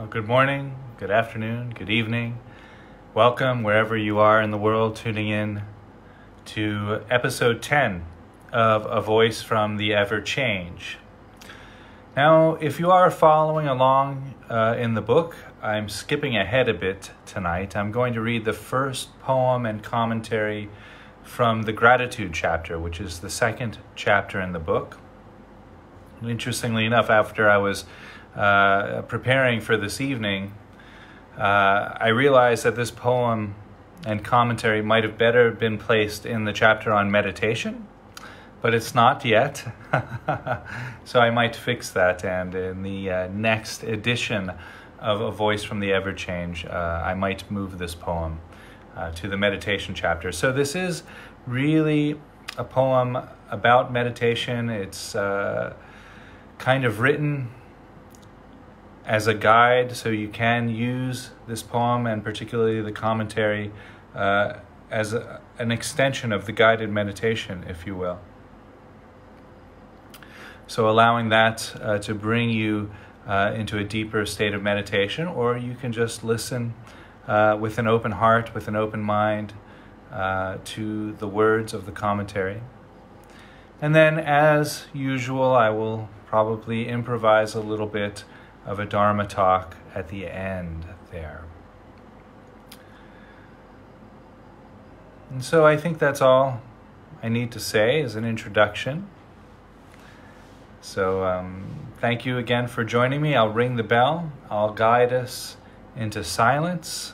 Well, good morning, good afternoon, good evening. Welcome wherever you are in the world tuning in to episode 10 of A Voice from the Ever Change. Now, if you are following along in the book, I'm skipping ahead a bit tonight. I'm going to read the first poem and commentary from the Gratitude chapter, which is the second chapter in the book. Interestingly enough, after I was preparing for this evening, I realized that this poem and commentary might have better been placed in the chapter on meditation, but it's not yet. So I might fix that, and in the next edition of A Voice from the Ever Change, I might move this poem to the meditation chapter. So this is really a poem about meditation. It's kind of written as a guide, so you can use this poem and particularly the commentary as an extension of the guided meditation, if you will. So allowing that to bring you into a deeper state of meditation, or you can just listen with an open heart, with an open mind to the words of the commentary. And then, as usual, I will probably improvise a little bit of a Dharma talk at the end there. And so I think that's all I need to say as an introduction. So thank you again for joining me. I'll ring the bell. I'll guide us into silence.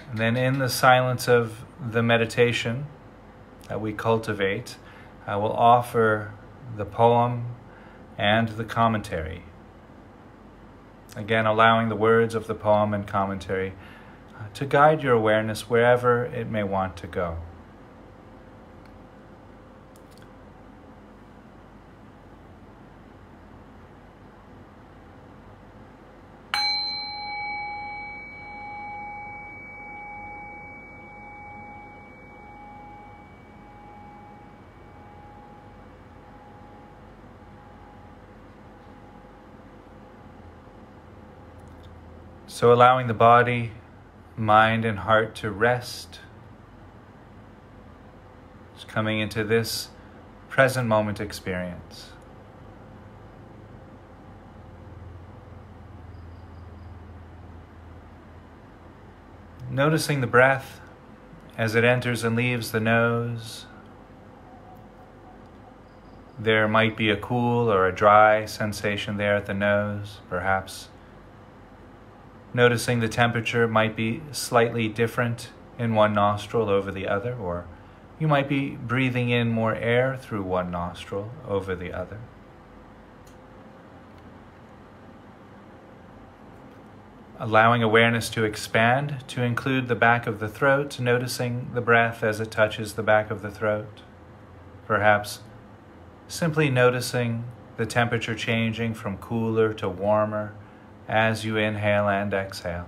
And then in the silence of the meditation that we cultivate, I will offer the poem and the commentary. Again, allowing the words of the poem and commentary to guide your awareness wherever it may want to go. So allowing the body, mind, and heart to rest. Just coming into this present moment experience. Noticing the breath as it enters and leaves the nose. There might be a cool or a dry sensation there at the nose, perhaps. Noticing the temperature might be slightly different in one nostril over the other, or you might be breathing in more air through one nostril over the other. Allowing awareness to expand to include the back of the throat, noticing the breath as it touches the back of the throat. Perhaps simply noticing the temperature changing from cooler to warmer as you inhale and exhale.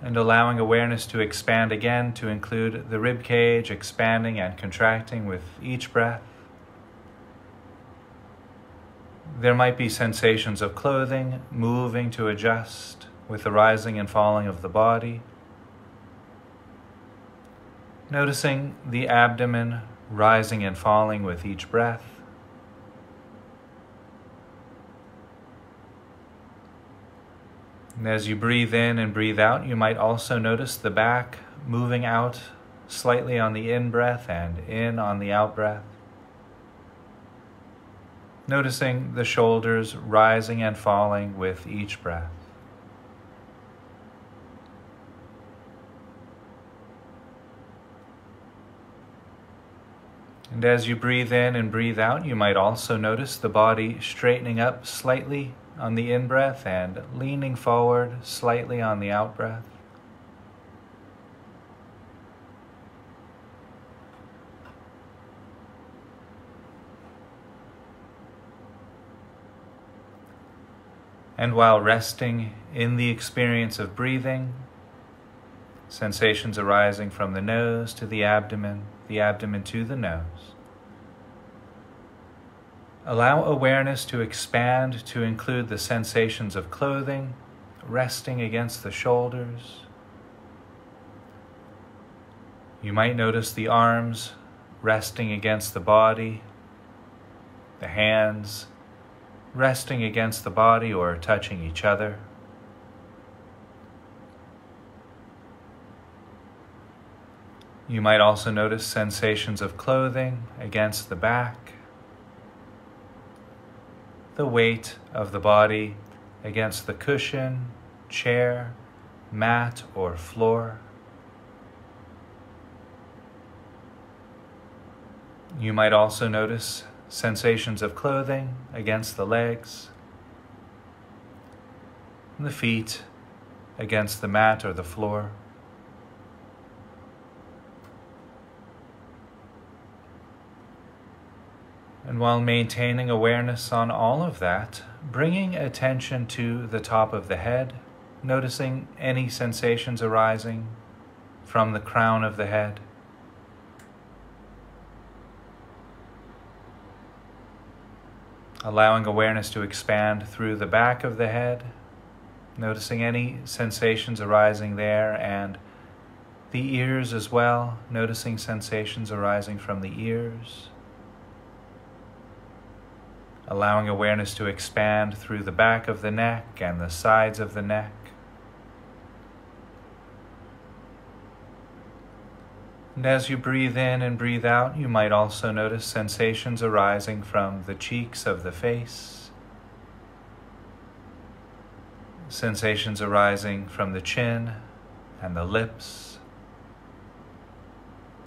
And allowing awareness to expand again to include the rib cage expanding and contracting with each breath. There might be sensations of clothing moving to adjust with the rising and falling of the body. Noticing the abdomen rising and falling with each breath. And as you breathe in and breathe out, you might also notice the back moving out slightly on the in-breath and in on the out-breath. Noticing the shoulders rising and falling with each breath. And as you breathe in and breathe out, you might also notice the body straightening up slightly on the in-breath and leaning forward slightly on the out-breath. And while resting in the experience of breathing, sensations arising from the nose to the abdomen to the nose. Allow awareness to expand to include the sensations of clothing, resting against the shoulders. You might notice the arms resting against the body, the hands resting against the body or touching each other. You might also notice sensations of clothing against the back, the weight of the body against the cushion, chair, mat, or floor. You might also notice sensations of clothing against the legs, the feet against the mat or the floor. And while maintaining awareness on all of that, bringing attention to the top of the head, noticing any sensations arising from the crown of the head. Allowing awareness to expand through the back of the head, noticing any sensations arising there, and the ears as well, noticing sensations arising from the ears. Allowing awareness to expand through the back of the neck and the sides of the neck. And as you breathe in and breathe out, you might also notice sensations arising from the cheeks of the face, sensations arising from the chin and the lips,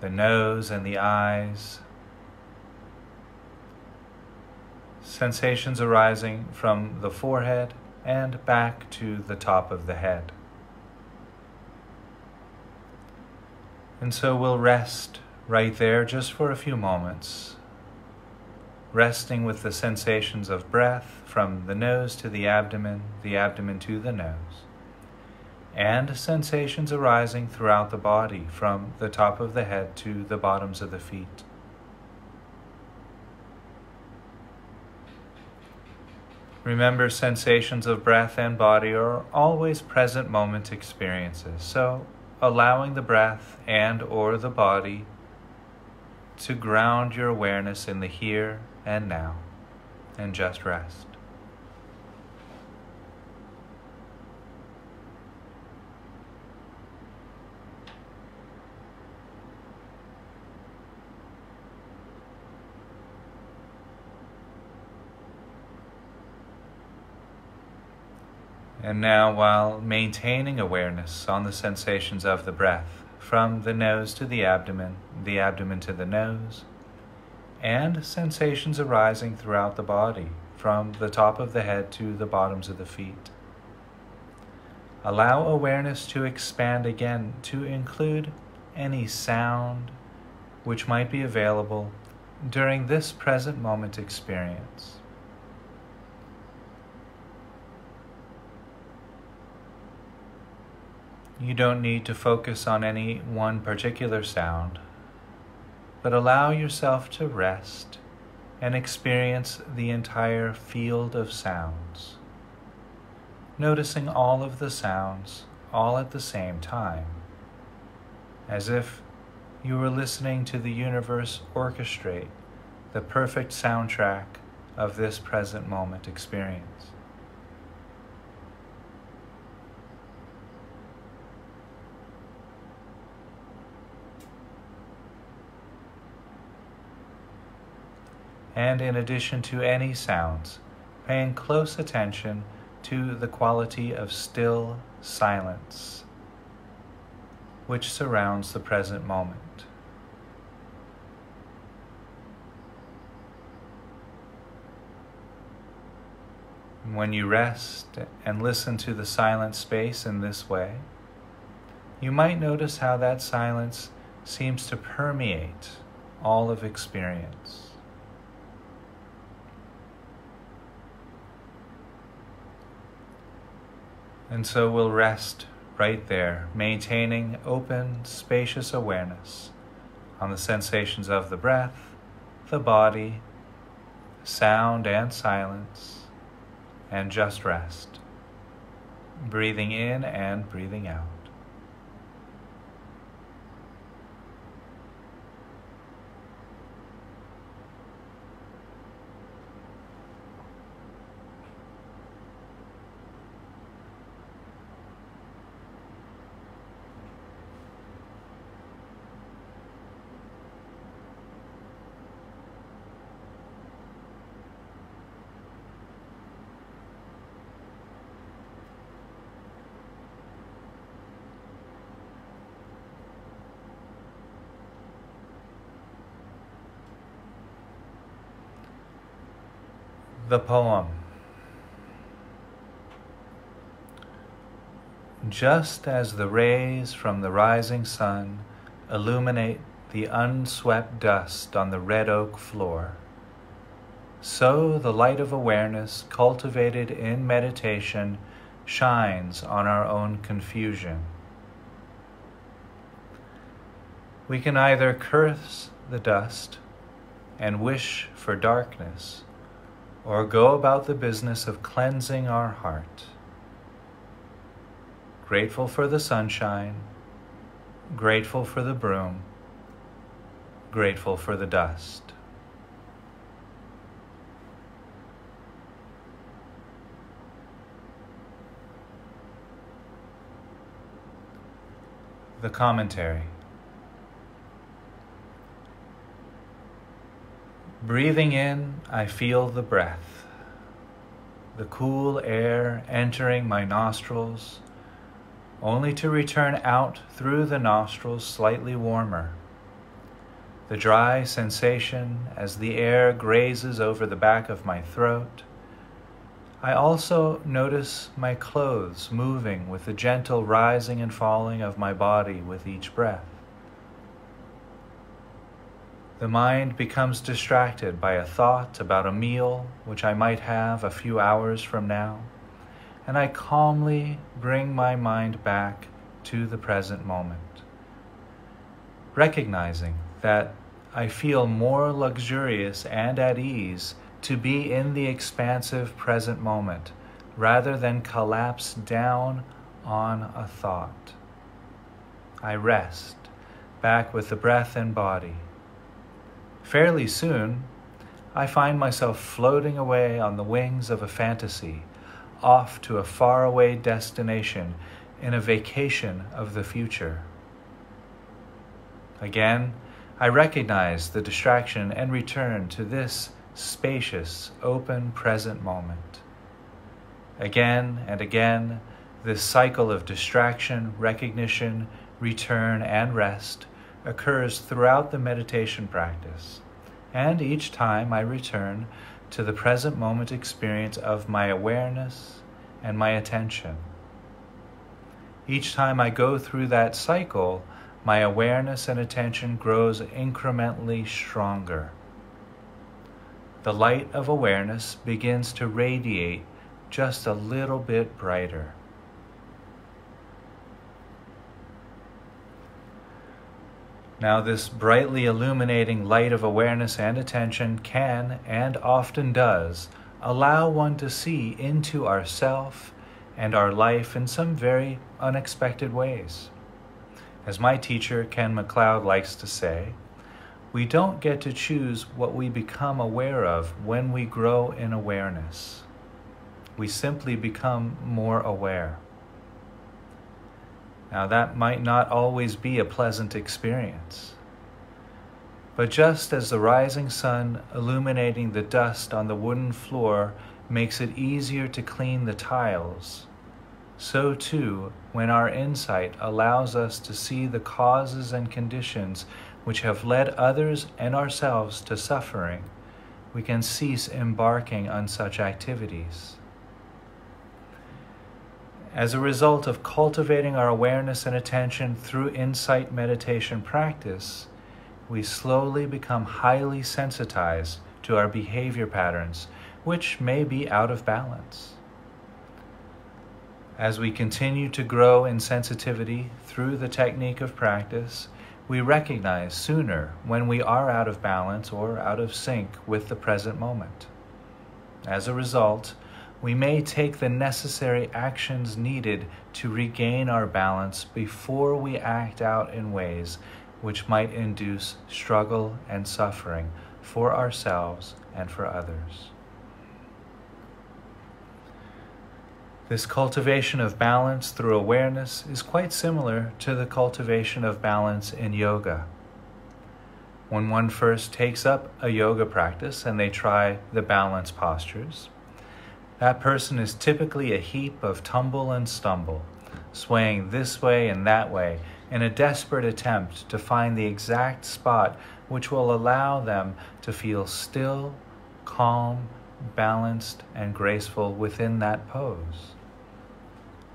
the nose and the eyes, sensations arising from the forehead and back to the top of the head. And so we'll rest right there just for a few moments, resting with the sensations of breath from the nose to the abdomen to the nose, and sensations arising throughout the body from the top of the head to the bottoms of the feet. Remember, sensations of breath and body are always present moment experiences, so allowing the breath and or the body to ground your awareness in the here and now, and just rest. And now, while maintaining awareness on the sensations of the breath, from the nose to the abdomen to the nose, and sensations arising throughout the body, from the top of the head to the bottoms of the feet. Allow awareness to expand again to include any sound which might be available during this present moment experience. You don't need to focus on any one particular sound, but allow yourself to rest and experience the entire field of sounds, noticing all of the sounds all at the same time, as if you were listening to the universe orchestrate the perfect soundtrack of this present moment experience. And in addition to any sounds, paying close attention to the quality of still silence which surrounds the present moment. When you rest and listen to the silent space in this way, you might notice how that silence seems to permeate all of experience. And so we'll rest right there, maintaining open, spacious awareness on the sensations of the breath, the body, sound and silence, and just rest, breathing in and breathing out. The poem. Just as the rays from the rising sun illuminate the unswept dust on the red oak floor, so the light of awareness cultivated in meditation shines on our own confusion. We can either curse the dust and wish for darkness, or go about the business of cleansing our heart. Grateful for the sunshine, grateful for the broom, grateful for the dust. The commentary. Breathing in, I feel the breath, the cool air entering my nostrils, only to return out through the nostrils slightly warmer. The dry sensation as the air grazes over the back of my throat. I also notice my clothes moving with the gentle rising and falling of my body with each breath. The mind becomes distracted by a thought about a meal which I might have a few hours from now, and I calmly bring my mind back to the present moment, recognizing that I feel more luxurious and at ease to be in the expansive present moment rather than collapse down on a thought. I rest back with the breath and body. Fairly soon, I find myself floating away on the wings of a fantasy, off to a faraway destination in a vacation of the future. Again, I recognize the distraction and return to this spacious, open, present moment. Again and again, this cycle of distraction, recognition, return, and rest occurs throughout the meditation practice, and each time I return to the present moment experience of my awareness and my attention. Each time I go through that cycle, my awareness and attention grows incrementally stronger. The light of awareness begins to radiate just a little bit brighter. Now, this brightly illuminating light of awareness and attention can, and often does, allow one to see into ourself and our life in some very unexpected ways. As my teacher, Ken MacLeod, likes to say, we don't get to choose what we become aware of when we grow in awareness. We simply become more aware. Now, that might not always be a pleasant experience. But just as the rising sun illuminating the dust on the wooden floor makes it easier to clean the tiles, so too, when our insight allows us to see the causes and conditions which have led others and ourselves to suffering, we can cease embarking on such activities. As a result of cultivating our awareness and attention through insight meditation practice, we slowly become highly sensitized to our behavior patterns, which may be out of balance. As we continue to grow in sensitivity through the technique of practice, we recognize sooner when we are out of balance or out of sync with the present moment. As a result, we may take the necessary actions needed to regain our balance before we act out in ways which might induce struggle and suffering for ourselves and for others. This cultivation of balance through awareness is quite similar to the cultivation of balance in yoga. When one first takes up a yoga practice and they try the balance postures, that person is typically a heap of tumble and stumble, swaying this way and that way in a desperate attempt to find the exact spot which will allow them to feel still, calm, balanced, and graceful within that pose.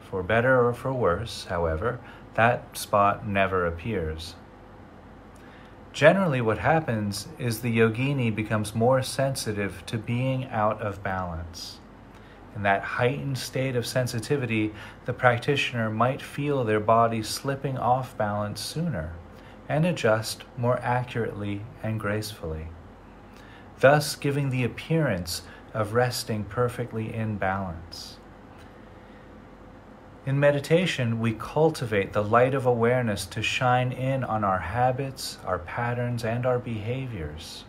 For better or for worse, however, that spot never appears. Generally, what happens is the yogini becomes more sensitive to being out of balance. In that heightened state of sensitivity, the practitioner might feel their body slipping off balance sooner and adjust more accurately and gracefully, thus giving the appearance of resting perfectly in balance. In meditation, we cultivate the light of awareness to shine in on our habits, our patterns, and our behaviors.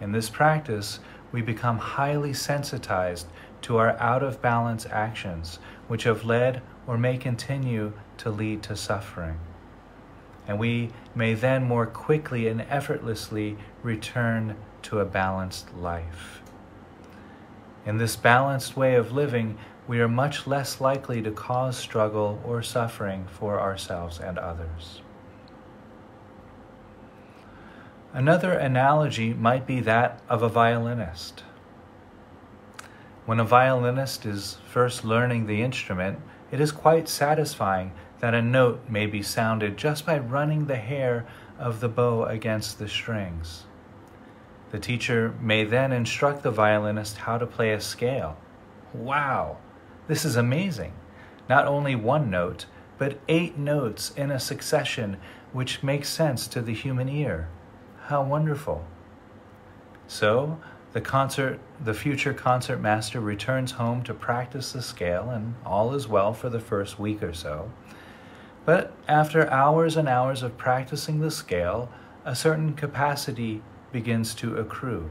In this practice, we become highly sensitized to our out-of-balance actions, which have led or may continue to lead to suffering. And we may then more quickly and effortlessly return to a balanced life. In this balanced way of living, we are much less likely to cause struggle or suffering for ourselves and others. Another analogy might be that of a violinist. When a violinist is first learning the instrument, it is quite satisfying that a note may be sounded just by running the hair of the bow against the strings. The teacher may then instruct the violinist how to play a scale. Wow! This is amazing. Not only one note, but 8 notes in a succession which makes sense to the human ear. How wonderful. So, the future concert master returns home to practice the scale, and all is well for the first week or so. But after hours and hours of practicing the scale, a certain capacity begins to accrue,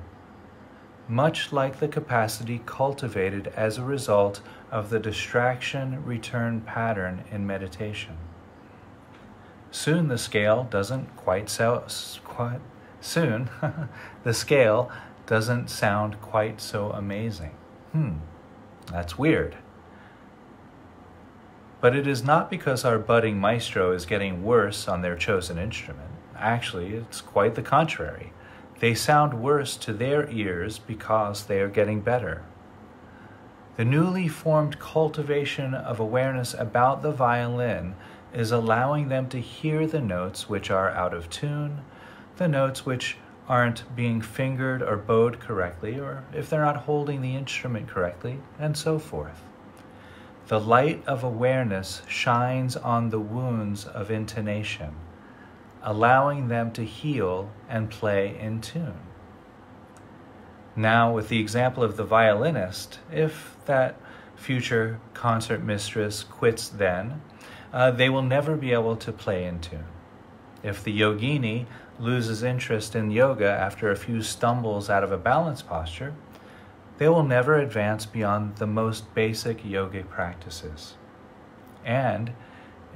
much like the capacity cultivated as a result of the distraction return pattern in meditation. Soon the scale doesn't sound quite so amazing. That's weird. But it is not because our budding maestro is getting worse on their chosen instrument. Actually, it's quite the contrary. They sound worse to their ears because they are getting better. The newly formed cultivation of awareness about the violin is allowing them to hear the notes which are out of tune, the notes which aren't being fingered or bowed correctly, or if they're not holding the instrument correctly, and so forth. The light of awareness shines on the wounds of intonation, allowing them to heal and play in tune. Now, with the example of the violinist, if that future concert mistress quits then, they will never be able to play in tune. If the yogini loses interest in yoga after a few stumbles out of a balance posture, they will never advance beyond the most basic yogic practices. And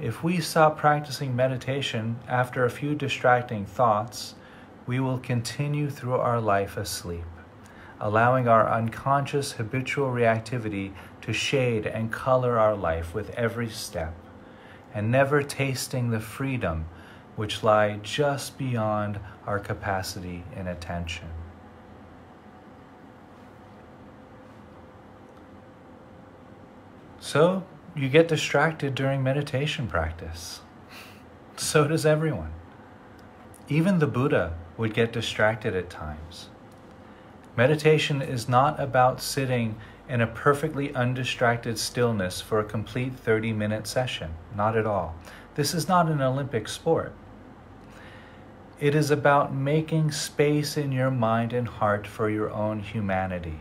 if we stop practicing meditation after a few distracting thoughts, we will continue through our life asleep, allowing our unconscious habitual reactivity to shade and color our life with every step, and never tasting the freedom which lie just beyond our capacity in attention. So, you get distracted during meditation practice. So does everyone. Even the Buddha would get distracted at times. Meditation is not about sitting in a perfectly undistracted stillness for a complete 30-minute session. Not at all. This is not an Olympic sport. It is about making space in your mind and heart for your own humanity,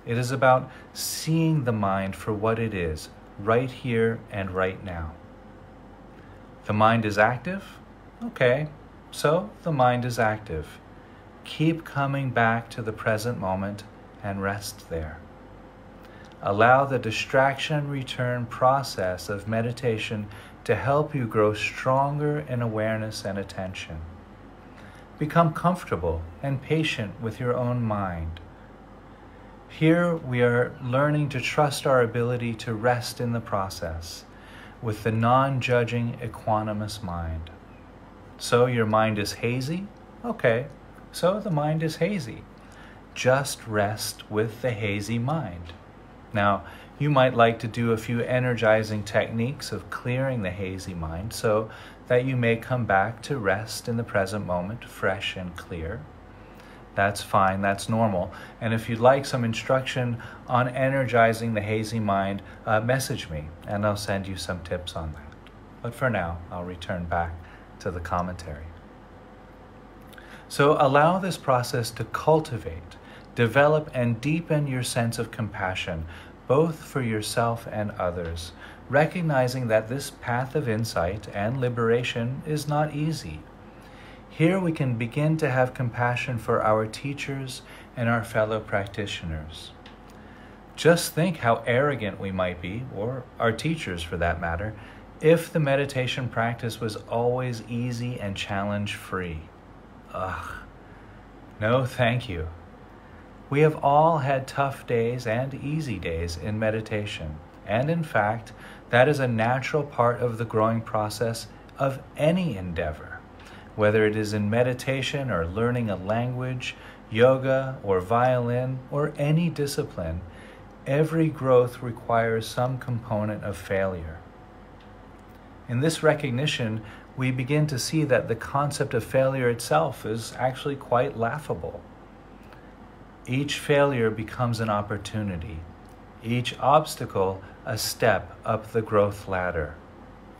It is about seeing the mind for what it is, right here and right now. The mind is active? Okay, so the mind is active. Keep coming back to the present moment and rest there. Allow the distraction return process of meditation to help you grow stronger in awareness and attention. Become comfortable and patient with your own mind. Here we are learning to trust our ability to rest in the process with the non-judging, equanimous mind. So your mind is hazy? Okay, so the mind is hazy. Just rest with the hazy mind. Now, you might like to do a few energizing techniques of clearing the hazy mind so that you may come back to rest in the present moment, fresh and clear. That's fine, that's normal. And if you'd like some instruction on energizing the hazy mind, message me and I'll send you some tips on that. But for now, I'll return back to the commentary. So allow this process to cultivate, develop, and deepen your sense of compassion, both for yourself and others, recognizing that this path of insight and liberation is not easy. Here we can begin to have compassion for our teachers and our fellow practitioners. Just think how arrogant we might be, or our teachers for that matter, if the meditation practice was always easy and challenge-free. Ugh. No, thank you. We have all had tough days and easy days in meditation, and in fact, that is a natural part of the growing process of any endeavor. Whether it is in meditation or learning a language, yoga or violin, or any discipline, every growth requires some component of failure. In this recognition, we begin to see that the concept of failure itself is actually quite laughable. Each failure becomes an opportunity, each obstacle a step up the growth ladder.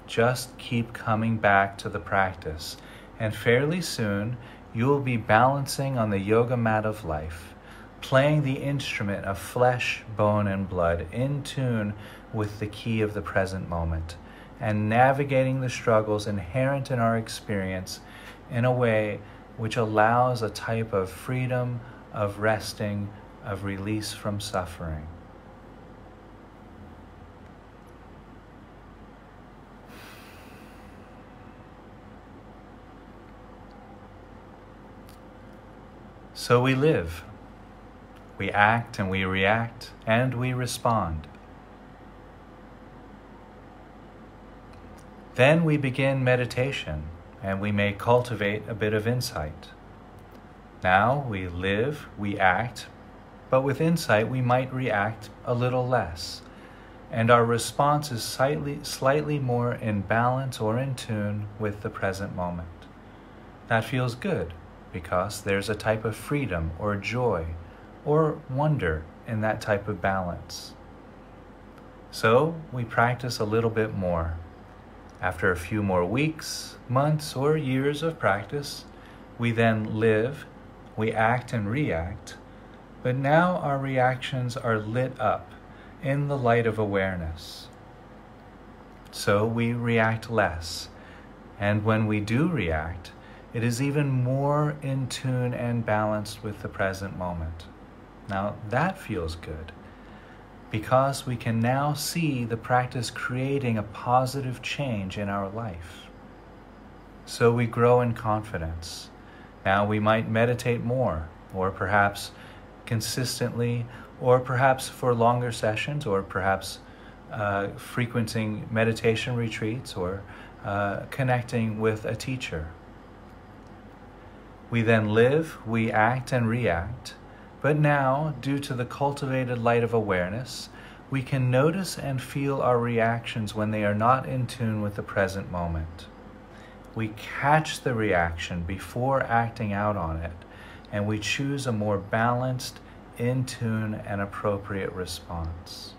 Just keep coming back to the practice, and fairly soon you will be balancing on the yoga mat of life, playing the instrument of flesh, bone, and blood in tune with the key of the present moment, and navigating the struggles inherent in our experience in a way which allows a type of freedom, of resting, of release from suffering. So we live, we act and we react and we respond. Then we begin meditation and we may cultivate a bit of insight. Now we live, we act, but with insight we might react a little less, and our response is slightly more in balance or in tune with the present moment. That feels good, because there's a type of freedom or joy or wonder in that type of balance. So we practice a little bit more. After a few more weeks, months, or years of practice, we then live, we act and react, but now our reactions are lit up in the light of awareness. So we react less, and when we do react, it is even more in tune and balanced with the present moment. Now that feels good, because we can now see the practice creating a positive change in our life. So we grow in confidence. Now we might meditate more, or perhaps consistently, or perhaps for longer sessions, or perhaps frequenting meditation retreats, or connecting with a teacher. We then live, we act and react, but now, due to the cultivated light of awareness, we can notice and feel our reactions when they are not in tune with the present moment. We catch the reaction before acting out on it, and we choose a more balanced, in tune, and appropriate response.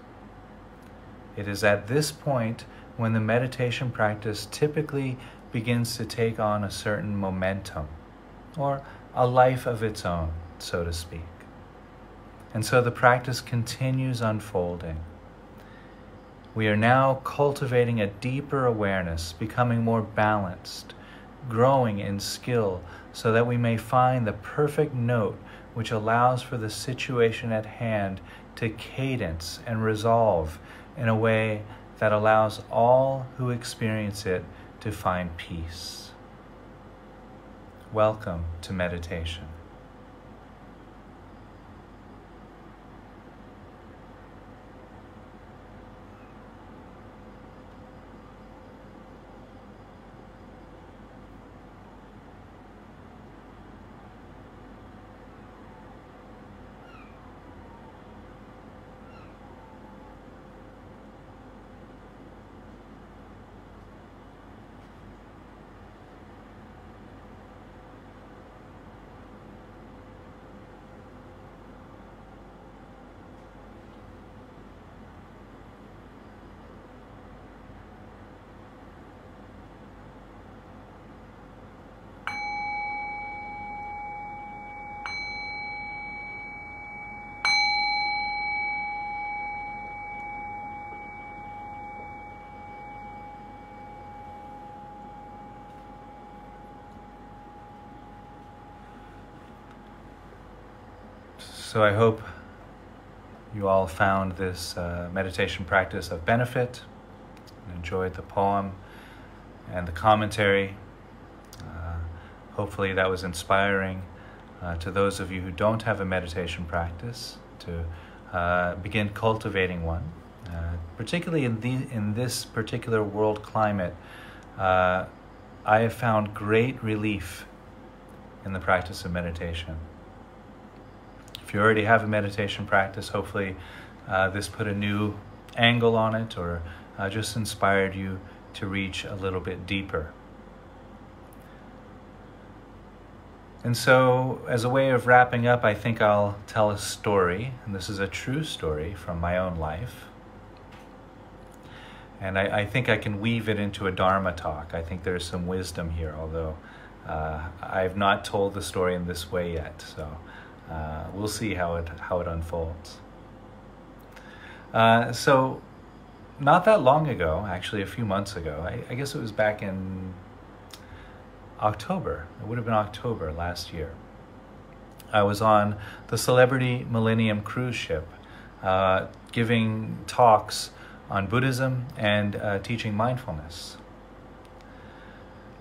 It is at this point when the meditation practice typically begins to take on a certain momentum, or a life of its own, so to speak. And so the practice continues unfolding. We are now cultivating a deeper awareness, becoming more balanced, growing in skill so that we may find the perfect note which allows for the situation at hand to cadence and resolve in a way that allows all who experience it to find peace. Welcome to meditation. So I hope you all found this meditation practice of benefit and enjoyed the poem and the commentary. Hopefully that was inspiring to those of you who don't have a meditation practice to begin cultivating one. Particularly in this particular world climate, I have found great relief in the practice of meditation. If you already have a meditation practice, hopefully this put a new angle on it or just inspired you to reach a little bit deeper. And so, as a way of wrapping up, I think I'll tell a story, and this is a true story from my own life. And I think I can weave it into a Dharma talk. I think there's some wisdom here, although I've not told the story in this way yet. So we'll see how it unfolds. So not that long ago, actually a few months ago, I guess it was back in October. It would have been October last year. I was on the Celebrity Millennium cruise ship, giving talks on Buddhism and teaching mindfulness.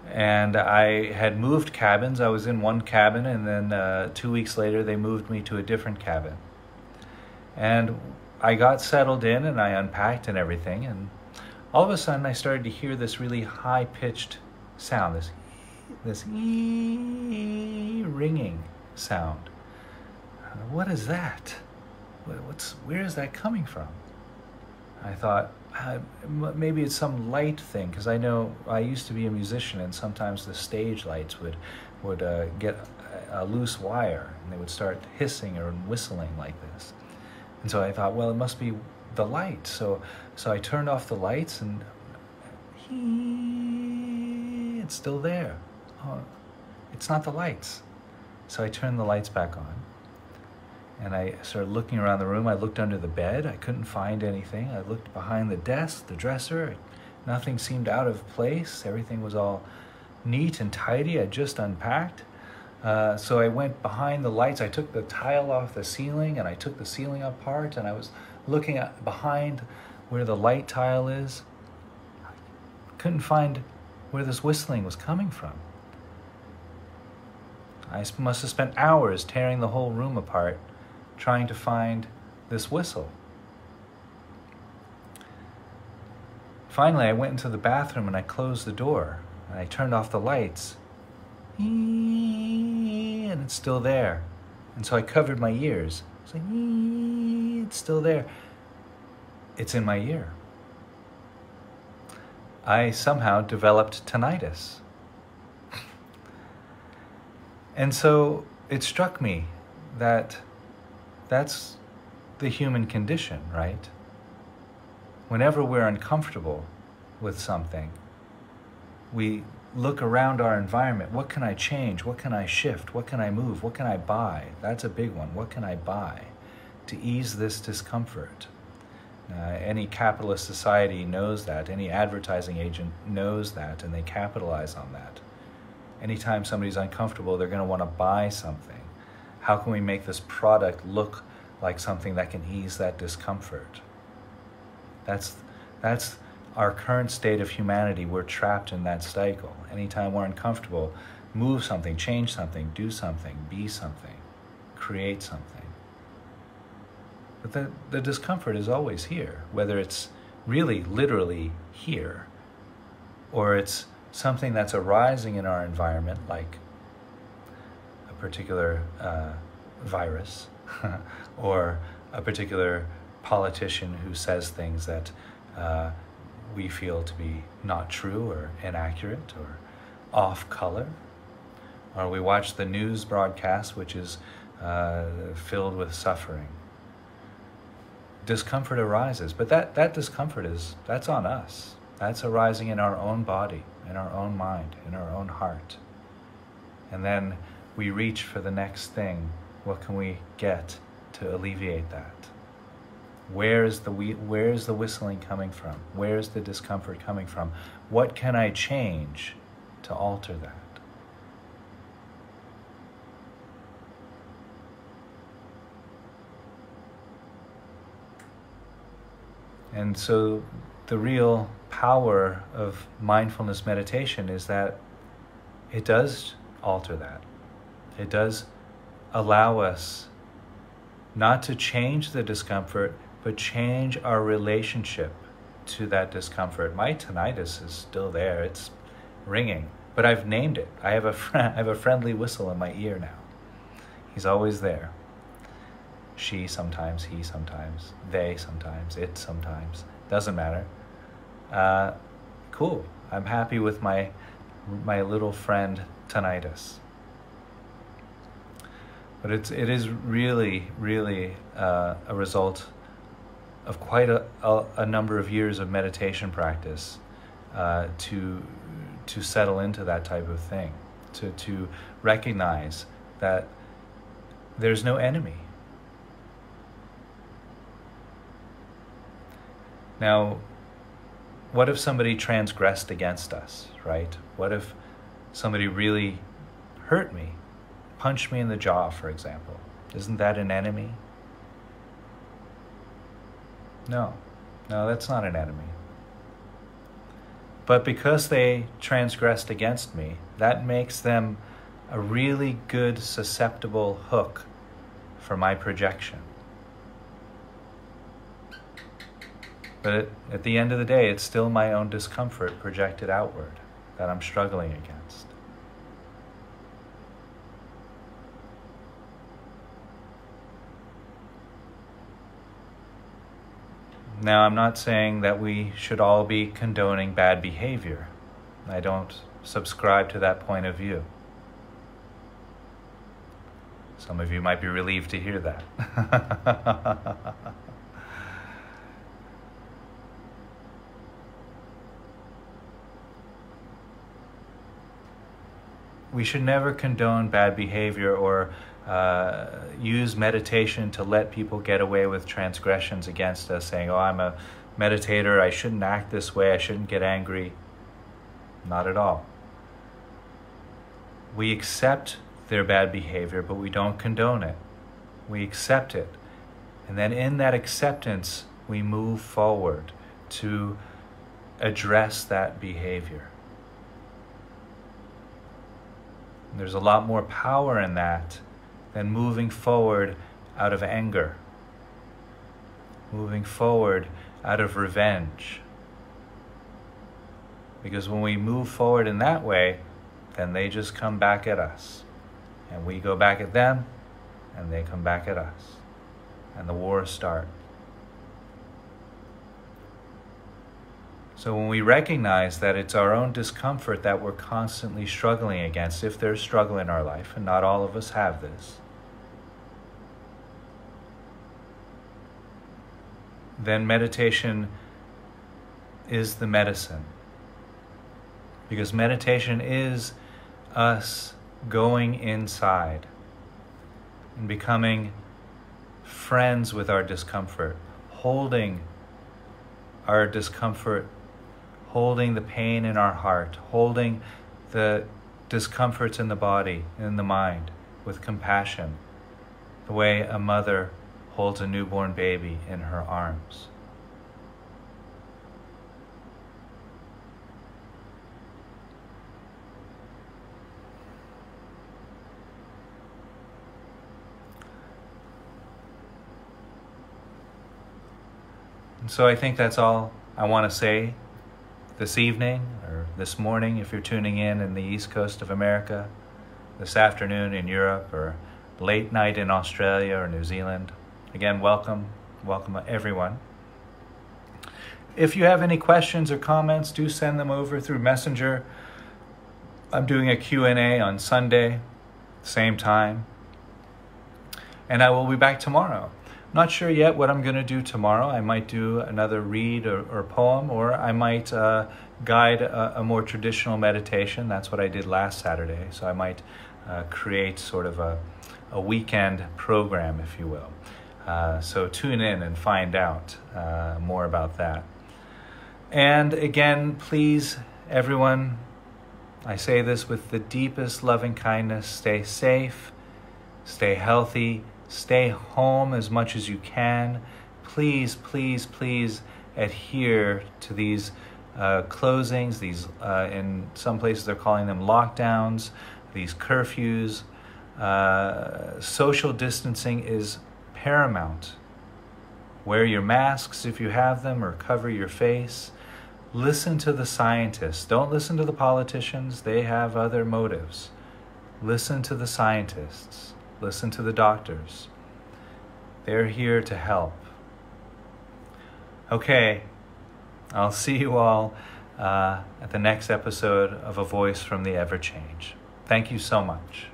And I had moved cabins. I was in one cabin, and then 2 weeks later they moved me to a different cabin. And I got settled in and I unpacked and everything, and all of a sudden I started to hear this really high-pitched sound, this ringing sound. What is that? Where is that coming from? I thought, maybe it's some light thing, because I know I used to be a musician, and sometimes the stage lights would get a loose wire, and they would start hissing or whistling like this. And so I thought, well, it must be the light. So I turned off the lights, and it's still there. Oh, it's not the lights. So I turned the lights back on. And I started looking around the room. I looked under the bed. I couldn't find anything. I looked behind the desk, the dresser. Nothing seemed out of place. Everything was all neat and tidy. I just unpacked. So I went behind the lights. I took the tile off the ceiling, and I took the ceiling apart, and I was looking at behind where the light tile is. I couldn't find where this whistling was coming from. I must have spent hours tearing the whole room apart, trying to find this whistle. Finally, I went into the bathroom and I closed the door and I turned off the lights. And it's still there. And so I covered my ears. It's like, it's still there. It's in my ear. I somehow developed tinnitus. And so it struck me that that's the human condition, right? Whenever we're uncomfortable with something, we look around our environment. What can I change? What can I shift? What can I move? What can I buy? That's a big one. What can I buy to ease this discomfort. Any capitalist society knows that. Any advertising agent knows that, and they capitalize on that. Anytime somebody's uncomfortable, they're going to want to buy something. How can we make this product look like something that can ease that discomfort? That's our current state of humanity. We're trapped in that cycle. Anytime we're uncomfortable, move something, change something, do something, be something, create something. But the discomfort is always here, whether it's really literally here, or it's something that's arising in our environment, like a particular virus, or a particular politician who says things that we feel to be not true or inaccurate or off color, or we watch the news broadcast, which is filled with suffering. Discomfort arises, but that discomfort that's on us. That's arising in our own body, in our own mind, in our own heart. And then we reach for the next thing. What can we get to alleviate that? Where is the whistling coming from? Where is the discomfort coming from? What can I change to alter that? And so the real power of mindfulness meditation is that it does alter that. It does allow us not to change the discomfort, but change our relationship to that discomfort. My tinnitus is still there. It's ringing, but I've named it. I have a friendly whistle in my ear now. He's always there. She sometimes, he sometimes, they sometimes, it sometimes. Doesn't matter. Cool. I'm happy with my little friend tinnitus. But it is really, really a result of quite a number of years of meditation practice to settle into that type of thing, to recognize that there's no enemy. Now, what if somebody transgressed against us, right? What if somebody really hurt me, punched me in the jaw, for example? Isn't that an enemy? No, that's not an enemy. But because they transgressed against me, that makes them a really good susceptible hook for my projection. But at the end of the day, it's still my own discomfort projected outward that I'm struggling against. Now, I'm not saying that we should all be condoning bad behavior. I don't subscribe to that point of view. Some of you might be relieved to hear that. We should never condone bad behavior or use meditation to let people get away with transgressions against us, saying, oh, I'm a meditator, I shouldn't act this way, I shouldn't get angry. Not at all. We accept their bad behavior, but we don't condone it. We accept it. And then in that acceptance, we move forward to address that behavior. There's a lot more power in that than moving forward out of anger, moving forward out of revenge. Because when we move forward in that way, then they just come back at us. And we go back at them, and they come back at us. And the wars start. So when we recognize that it's our own discomfort that we're constantly struggling against, if there's struggle in our life, and not all of us have this, then meditation is the medicine. Because meditation is us going inside and becoming friends with our discomfort, holding our discomfort, holding the pain in our heart, holding the discomforts in the body, in the mind, with compassion, the way a mother holds a newborn baby in her arms. And so I think that's all I want to say this evening, or this morning if you're tuning in the East Coast of America, this afternoon in Europe, or late night in Australia or New Zealand. Again, welcome everyone. If you have any questions or comments, do send them over through Messenger. I'm doing a Q&A on Sunday, same time. And I will be back tomorrow. Not sure yet what I'm going to do tomorrow. I might do another read or poem, or I might guide a more traditional meditation. That's what I did last Saturday. So I might create sort of a weekend program, if you will. So tune in and find out more about that. And again, please, everyone, I say this with the deepest loving kindness, stay safe, stay healthy, stay home as much as you can. Please, please, please adhere to these closings, these, in some places they're calling them lockdowns, these curfews. Social distancing is paramount. Wear your masks if you have them, or cover your face. Listen to the scientists. Don't listen to the politicians. They have other motives. Listen to the scientists. Listen to the doctors. They're here to help. Okay, I'll see you all at the next episode of A Voice from the Ever Change. Thank you so much.